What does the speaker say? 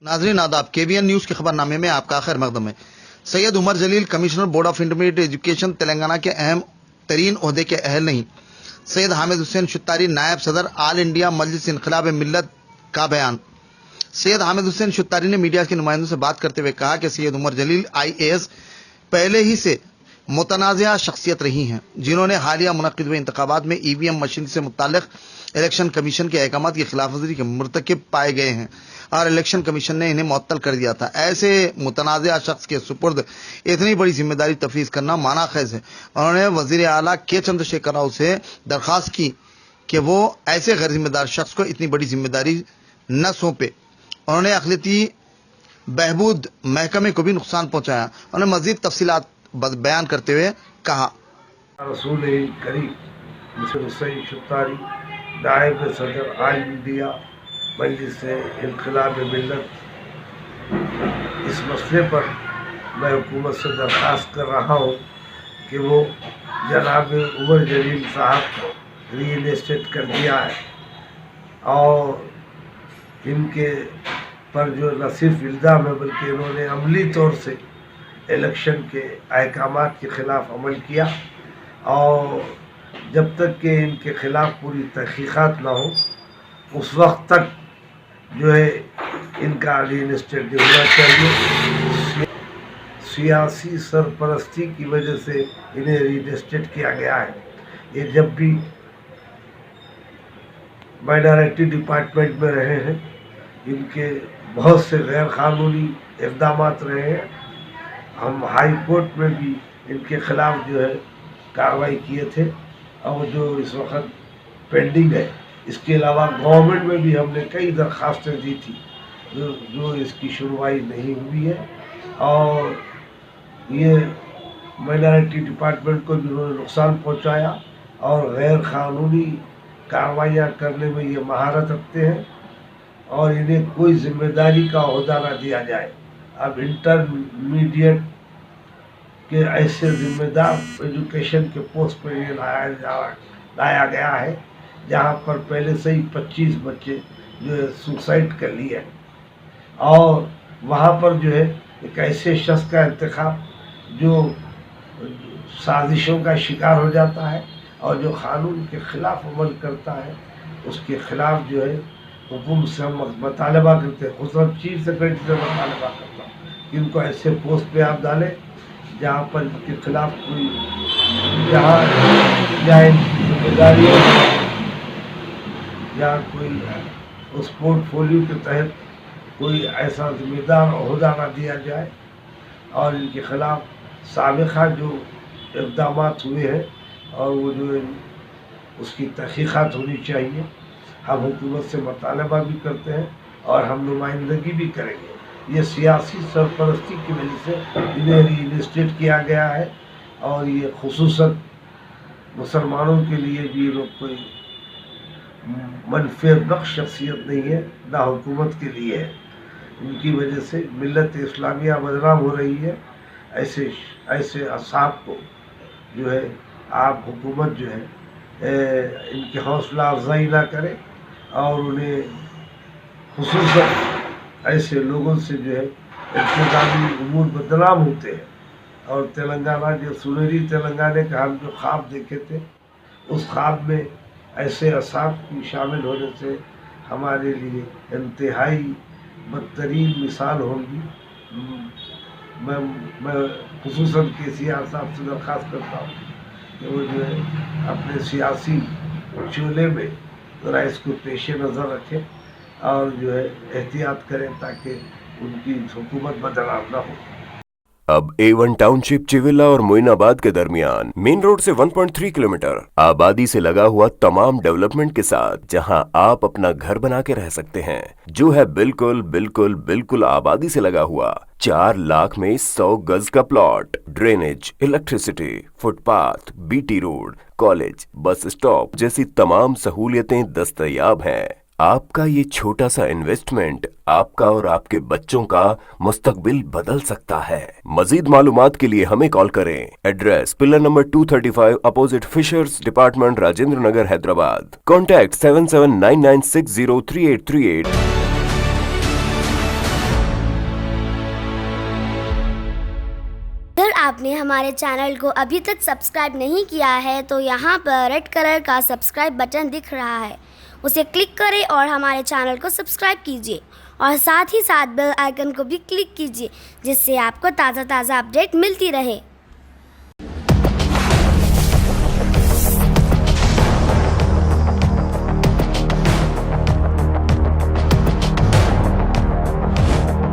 नाजरीन आदाब, KBN news के खबरनामे में आपका खैर मकदम है। Syed Umar Jaleel commissioner board of intermediate education Telangana के अहम तरीन ओहदे के अहल नहीं। सैयद हामिद हुसैन शुत्तारी नायब सदर आल इंडिया मजलिस इनकलाब मिल्लत का बयान। सैयद हामिद हुसैन शुत्तारी ने मीडिया के नुमाइंदों से बात करते हुए कहा कि सैयद उमर जलील IAS पहले ही से मुतनाज़िया शख्सियत रही हैं, जिन्होंने हालिया मुनक़िद हुए इंतखाबात में EVM मशीन से मुताल्लिक़ इलेक्शन कमीशन के अहकामात की खिलाफवर्जी के मुर्तकिब पाए गए हैं और इलेक्शन कमीशन ने इन्हें मुअत्तल कर दिया था। ऐसे मुतनाज़िया शख्स के सुपुर्द इतनी बड़ी जिम्मेदारी तफवीज़ करना माना खैज है। उन्होंने वज़ीर आला के चंद्रशेखर राव से दरख्वास्त की कि वो ऐसे गैर जिम्मेदार शख्स को इतनी बड़ी जिम्मेदारी न सौंपे। उन्होंने अखिलती बहबूद महकमे को भी नुकसान पहुंचाया। उन्होंने मजीद तफसीलात बयान करते हुए कहा, रसूल करीम मिस्टर हुसैन शुत्तारी नायब सदर आल इंडिया मजलिस इनकलाब मिल्लत, इस मसले पर मैं हुकूमत से दरख्वास्त कर रहा हूँ कि वो जनाब उमर जलील साहब को रीइंस्टेट कर दिया है और इनके पर जो न सिर्फ इल्ज़ाम है बल्कि इन्होंने अमली तौर से इलेक्शन के अहकामात के ख़िलाफ़ अमल किया और जब तक कि इनके ख़िलाफ़ पूरी तहक़ीक़ात ना हो उस वक्त तक जो है इनका रीइंस्टेट होना चाहिए। सियासी सरपरस्ती की वजह से इन्हें रीइंस्टेट किया गया है। ये जब भी माइनॉरिटी डिपार्टमेंट में रहे हैं इनके बहुत से गैर कानूनी इक़दामात रहे हैं। हम हाई कोर्ट में भी इनके ख़िलाफ़ जो है कार्रवाई किए थे और जो इस वक्त पेंडिंग है। इसके अलावा गवर्नमेंट में भी हमने कई दरख्वास्तें दी थी जो इसकी सुनवाई नहीं हुई है और ये माइनॉरिटी डिपार्टमेंट को भी उन्होंने नुकसान पहुंचाया और गैर कानूनी कार्रवाइयाँ करने में ये महारत रखते हैं और इन्हें कोई जिम्मेदारी का ओहदा ना दिया जाए। अब इंटरमीडिएट के ऐसे जिम्मेदार एजुकेशन के पोस्ट पर ये लाया गया है जहाँ पर पहले से ही 25 बच्चे जो है सुसाइड कर लिए और वहाँ पर जो है एक ऐसे शख्स का इंतखाब जो साजिशों का शिकार हो जाता है और जो कानून के ख़िलाफ़ अमल करता है उसके ख़िलाफ़ जो है हुकूमत से हम मुतालबा करते हैं। खुद चीफ सेक्रेटरी से मुतालबा करता हूँ कि इनको ऐसे पोस्ट पे आप डालें जहाँ पर इनके खिलाफ कोई जहाँ इनकी जिम्मेदारी या कोई उस पोर्टफोलियो के तहत कोई ऐसा जिम्मेदार ओहदा ना दिया जाए और इनके खिलाफ साबिक़ा जो इक़दामात हुए हैं और वो जो उसकी तहक़ीक़ात होनी चाहिए। हम हुकूमत से मुतालबा भी करते हैं और हम नुमाइंदगी भी करेंगे। ये सियासी सरपरस्ती की वजह से इन्हें रीइंस्टेट किया गया है और ये खुसूसन मुसलमानों के लिए भी लोग कोई मनफियत बख्श शख्सियत नहीं है, ना हुकूमत के लिए है। इनकी वजह से मिल्लत इस्लामिया बदनाम हो रही है। ऐसे असाब को जो है आप हुकूमत जो है इनकी हौसला अफजाई ना करे और उन्हें खुसूसन ऐसे लोगों से जो है इंतज़ामी उमूर बदनाम होते हैं और तेलंगाना जो सुनहरी तेलंगाना का हम जो ख्वाब देखे थे उस ख्वाब में ऐसे असाब की शामिल होने से हमारे लिए इंतहाई बदतरीन मिसाल होगी। मैं खुसूसन KCR साहब से दरख्वास्त करता हूँ कि वो जो है अपने सियासी चूल्हे में ज़रा इसको पेश नज़र रखें और जो है एहतियात करें ताकि उनकी हुकूमत बदनाम ना हो। अब A1 टाउनशिप चिविला और मोइनाबाद के दरमियान मेन रोड से 1.3 किलोमीटर आबादी से लगा हुआ तमाम डेवलपमेंट के साथ जहां आप अपना घर बना के रह सकते हैं, जो है बिल्कुल बिल्कुल बिल्कुल आबादी से लगा हुआ। 4 लाख में 100 गज का plot, drainage, electricity, footpath, BT road, college, bus stop जैसी तमाम सहूलियतें दस्तयाब हैं। आपका ये छोटा सा इन्वेस्टमेंट आपका और आपके बच्चों का मुस्तकबिल बदल सकता है। मजीद मालूमात के लिए हमें कॉल करें। Address pillar number 235 opposite fishers department, Rajendra Nagar, Hyderabad. Contact 7799603838। آپ نے ہمارے چینل کو ابھی تک سبسکرائب نہیں کیا ہے تو یہاں پر ریڈ کلر کا سبسکرائب بٹن دکھ رہا ہے، اسے کلک کریں اور ہمارے چینل کو سبسکرائب کیجیے اور ساتھ ہی ساتھ بیل آئیکن کو بھی کلک کیجیے، جس سے آپ کو تازہ اپڈیٹ ملتی رہے۔